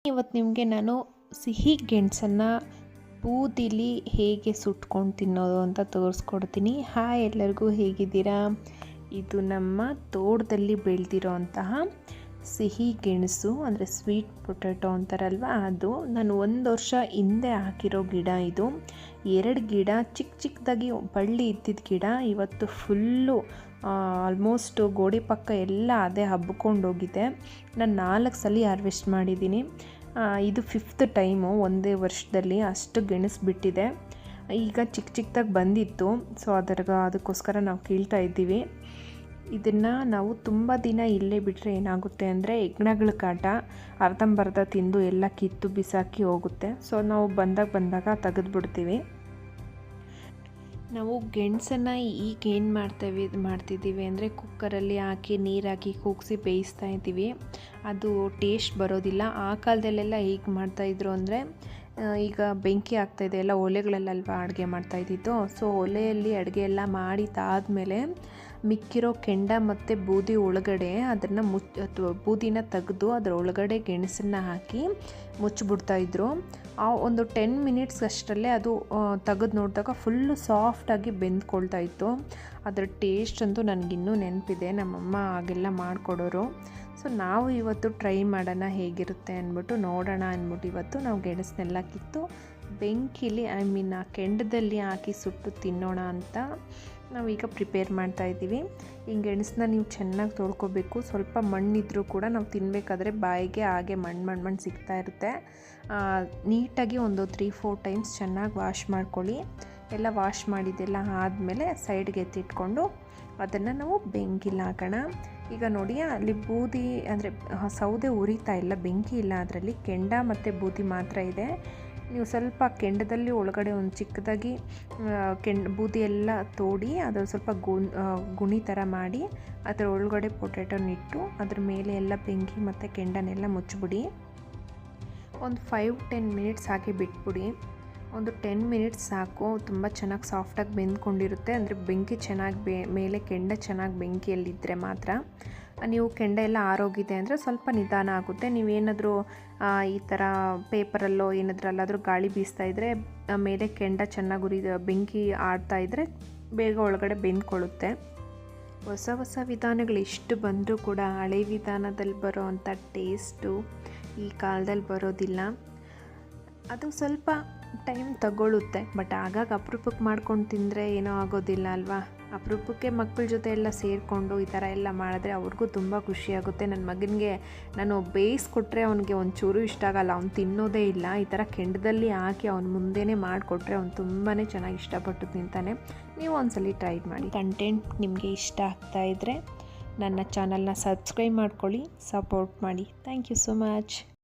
ಇವತ್ತು ನಿಮಗೆ ನಾನು ಸಿಹಿ ಗೆಣಸನ್ನು ಬೂದಿಲಿ ಹೇಗೆ ಸುಟ್ಕೊಂಡು ತಿನ್ನೋದು ಅಂತ ತೋರಿಸ್ಕೊಡ್ತೀನಿ. ಹಾಯ್, ಎಲ್ಲರಿಗೂ ಹೇಗಿದ್ದೀರಾ? ಇದು ನಮ್ಮ ತೋಟದಲ್ಲಿ ಬೆಳೆದಿರೋ ಅಂತಹ ಸಿಹಿ ಗೆಣಸು, ಅಂದರೆ ಸ್ವೀಟ್ ಪೊಟ್ಯಾಟೊ ಅಂತಾರಲ್ವ, ಅದು ನಾನು 1 ವರ್ಷ ಹಿಂದೆ ಹಾಕಿರೋ ಗಿಡ. ಇದು 2 ಗಿಡ ಚಿಕ್ಕದಾಗಿ ಬಳ್ಳಿ ಇದ್ದಿದ್ದ ಗಿಡ ಇವತ್ತು ಫುಲ್ಲು ಆಲ್ಮೋಸ್ಟ್ ಗೋಡೆ ಪಕ್ಕ ಎಲ್ಲ ಅದೇ ಹಬ್ಕೊಂಡೋಗಿದೆ. ನಾನು 4 ಸಲ ಹಾರ್ವೆಸ್ಟ್ ಮಾಡಿದ್ದೀನಿ. ಇದು 5th ಟೈಮು ಒಂದೇ ವರ್ಷದಲ್ಲಿ ಅಷ್ಟು ಗೆಣಸು ಬಿಟ್ಟಿದೆ. ಈಗ ಚಿಕ್ಕದಾಗಿ ಬಂದಿತ್ತು, ಸೊ ಅದಕ್ಕೋಸ್ಕರ ನಾವು ಕೀಳ್ತಾ ಇದ್ದೀವಿ. ಇದನ್ನು ನಾವು ತುಂಬ ದಿನ ಇಲ್ಲೇ ಬಿಟ್ಟರೆ ಏನಾಗುತ್ತೆ ಅಂದರೆ ಹೆಗ್ಣಗಳ ಕಾಟ, ಅರ್ಧಂಬರ್ಧ ತಿಂದು ಎಲ್ಲ ಕಿತ್ತು ಬಿಸಾಕಿ ಹೋಗುತ್ತೆ. ಸೊ ನಾವು ಬಂದಾಗ ತೆಗೆದುಬಿಡ್ತೀವಿ. ನಾವು ಗೆಣಸನ್ನು ಈಗ ಏನು ಮಾಡ್ತಿದ್ದೀವಿ ಅಂದರೆ ಕುಕ್ಕರಲ್ಲಿ ಹಾಕಿ ನೀರು ಹಾಕಿ ಕೂಗಿಸಿ ಬೇಯಿಸ್ತಾ ಇದ್ದೀವಿ. ಅದು ಟೇಸ್ಟ್ ಬರೋದಿಲ್ಲ. ಆ ಕಾಲದಲ್ಲೆಲ್ಲ ಹೇಗೆ ಮಾಡ್ತಾಯಿದ್ರು ಅಂದರೆ, ಈಗ ಬೆಂಕಿ ಆಗ್ತಾಯಿದೆ, ಎಲ್ಲ ಒಲೆಗಳಲ್ಲಲ್ವ ಅಡುಗೆ ಮಾಡ್ತಾಯಿದ್ದಿದ್ದು. ಸೊ ಒಲೆಯಲ್ಲಿ ಅಡುಗೆ ಎಲ್ಲ ಮಾಡಿದ್ದಾದಮೇಲೆ ಮಿಕ್ಕಿರೋ ಕೆಂಡ ಮತ್ತು ಬೂದಿ ಒಳಗಡೆ ಅದನ್ನು ಬೂದಿನ ತೆಗೆದು ಅದರ ಒಳಗಡೆ ಗೆಣಸನ್ನು ಹಾಕಿ ಮುಚ್ಚಿಬಿಡ್ತಾಯಿದ್ರು. ಒಂದು 10 ಮಿನಿಟ್ಸ್ ಅಷ್ಟರಲ್ಲೇ ಅದು ತೆಗೆದು ನೋಡಿದಾಗ ಫುಲ್ಲು ಸಾಫ್ಟಾಗಿ ಬೆಂದ್ಕೊಳ್ತಾಯಿತ್ತು. ಅದರ ಟೇಸ್ಟ್ ಅಂತೂ ನನಗಿನ್ನೂ ನೆನಪಿದೆ, ನಮ್ಮಮ್ಮ ಹಾಗೆಲ್ಲ ಮಾಡಿಕೊಡೋರು. ಸೊ ನಾವು ಇವತ್ತು ಟ್ರೈ ಮಾಡೋಣ ಹೇಗಿರುತ್ತೆ ಅಂದ್ಬಿಟ್ಟು, ನೋಡೋಣ ಅಂದ್ಬಿಟ್ಟು ಇವತ್ತು ನಾವು ಗೆಣಸನ್ನೆಲ್ಲ ಕಿತ್ತು ಬೆಂಕಿಲಿ ಆ ಕೆಂಡದಲ್ಲಿ ಹಾಕಿ ಸುಟ್ಟು ತಿನ್ನೋಣ ಅಂತ ನಾವೀಗ ಪ್ರಿಪೇರ್ ಮಾಡ್ತಾಯಿದ್ದೀವಿ. ಈ ಗೆಣಸನ್ನ ನೀವು ಚೆನ್ನಾಗಿ ತೊಳ್ಕೊಬೇಕು. ಸ್ವಲ್ಪ ಮಣ್ಣಿದ್ರೂ ಕೂಡ ನಾವು ತಿನ್ನಬೇಕಾದ್ರೆ ಬಾಯಿಗೆ ಹಾಗೆ ಮಣ್ಣು ಸಿಗ್ತಾ ಇರುತ್ತೆ. ನೀಟಾಗಿ ಒಂದು 3-4 ಟೈಮ್ಸ್ ಚೆನ್ನಾಗಿ ವಾಶ್ ಮಾಡ್ಕೊಳ್ಳಿ. ಎಲ್ಲ ವಾಶ್ ಮಾಡಿದ್ದೆಲ್ಲ ಆದಮೇಲೆ ಸೈಡ್ಗೆ ಎತ್ತಿಟ್ಕೊಂಡು ಅದನ್ನು ನಾವು ಬೆಂಕಿಲಿ ಹಾಕೋಣ. ಈಗ ನೋಡಿ, ಅಲ್ಲಿ ಬೂದಿ ಅಂದರೆ ಸೌದೆ ಉರಿತಾ ಇಲ್ಲ, ಬೆಂಕಿ ಇಲ್ಲ, ಅದರಲ್ಲಿ ಕೆಂಡ ಮತ್ತು ಬೂದಿ ಮಾತ್ರ ಇದೆ. ನೀವು ಸ್ವಲ್ಪ ಕೆಂಡದಲ್ಲಿ ಒಳಗಡೆ ಒಂದು ಚಿಕ್ಕದಾಗಿ ಬೂದಿ ಎಲ್ಲ ತೋಡಿ ಅದರ ಸ್ವಲ್ಪ ಗುಣಿ ಥರ ಮಾಡಿ ಅದರ ಒಳಗಡೆ ಪೊಟ್ಯಾಟೊನಿಟ್ಟು ಅದ್ರ ಮೇಲೆ ಎಲ್ಲ ಬೆಂಕಿ ಮತ್ತು ಕೆಂಡನೆಲ್ಲ ಮುಚ್ಚಿಬಿಡಿ. ಒಂದು 5-10 ಮಿನಿಟ್ಸ್ ಹಾಕಿ ಬಿಟ್ಬಿಡಿ. ಒಂದು 10 ಮಿನಿಟ್ಸ್ ಸಾಕು. ತುಂಬ ಚೆನ್ನಾಗಿ ಸಾಫ್ಟಾಗಿ ಬೆಂದ್ಕೊಂಡಿರುತ್ತೆ. ಅಂದರೆ ಬೆಂಕಿ ಚೆನ್ನಾಗಿ ಮೇಲೆ ಕೆಂಡ ಚೆನ್ನಾಗಿ ಬೆಂಕಿಯಲ್ಲಿದ್ದರೆ ಮಾತ್ರ. ನೀವು ಕೆಂಡ ಎಲ್ಲ ಆರೋಗಿದೆ ಅಂದರೆ ಸ್ವಲ್ಪ ನಿಧಾನ ಆಗುತ್ತೆ. ನೀವೇನಾದರೂ ಈ ಥರ ಪೇಪರಲ್ಲೋ ಏನಾದ್ರಲ್ಲಾದರೂ ಗಾಳಿ ಬೀಸ್ತಾ ಇದ್ದರೆ ಮೇಲೆ ಕೆಂಡ ಚೆನ್ನಾಗಿ ಬೆಂಕಿ ಆಡ್ತಾಯಿದ್ರೆ ಬೇಗ ಒಳಗಡೆ ಬೆಂದ್ಕೊಳ್ಳುತ್ತೆ. ಹೊಸ ವಿಧಾನಗಳು ಎಷ್ಟು ಬಂದರೂ ಕೂಡ ಹಳೆ ವಿಧಾನದಲ್ಲಿ ಬರೋ ಅಂಥ ಟೇಸ್ಟು ಈ ಕಾಲದಲ್ಲಿ ಬರೋದಿಲ್ಲ. ಅದು ಸ್ವಲ್ಪ ಟೈಮ್ ತಗೊಳ್ಳುತ್ತೆ, ಬಟ್ ಆಗಾಗ ಅಪರೂಪಕ್ಕೆ ಮಾಡ್ಕೊಂಡು ತಿಂದರೆ ಏನೋ ಆಗೋದಿಲ್ಲ ಅಲ್ವಾ. ಅಪರೂಪಕ್ಕೆ ಮಕ್ಕಳ ಜೊತೆ ಎಲ್ಲ ಸೇರಿಕೊಂಡು ಈ ಥರ ಎಲ್ಲ ಮಾಡಿದ್ರೆ ಅವ್ರಿಗೂ ತುಂಬ ಖುಷಿಯಾಗುತ್ತೆ. ನನ್ನ ಮಗನಿಗೆ ನಾನು ಬೇಯಿಸ್ಕೊಟ್ರೆ ಅವನಿಗೆ ಒಂಚೂರು ಇಷ್ಟ ಆಗಲ್ಲ, ಅವ್ನು ತಿನ್ನೋದೇ ಇಲ್ಲ. ಈ ಥರ ಕೆಂಡದಲ್ಲಿ ಹಾಕಿ ಅವ್ನ ಮುಂದೆನೇ ಮಾಡಿಕೊಟ್ರೆ ಅವ್ನು ತುಂಬಾ ಚೆನ್ನಾಗಿ ಇಷ್ಟಪಟ್ಟು ತಿಂತಾನೆ. ನೀವು ಒಂದ್ಸಲಿ ಟ್ರೈ ಮಾಡಿ. ಕಂಟೆಂಟ್ ನಿಮಗೆ ಇಷ್ಟ ಆಗ್ತಾಯಿದ್ರೆ ನನ್ನ ಚಾನಲ್ನ ಸಬ್ಸ್ಕ್ರೈಬ್ ಮಾಡ್ಕೊಳ್ಳಿ, ಸಪೋರ್ಟ್ ಮಾಡಿ. Thank you so much.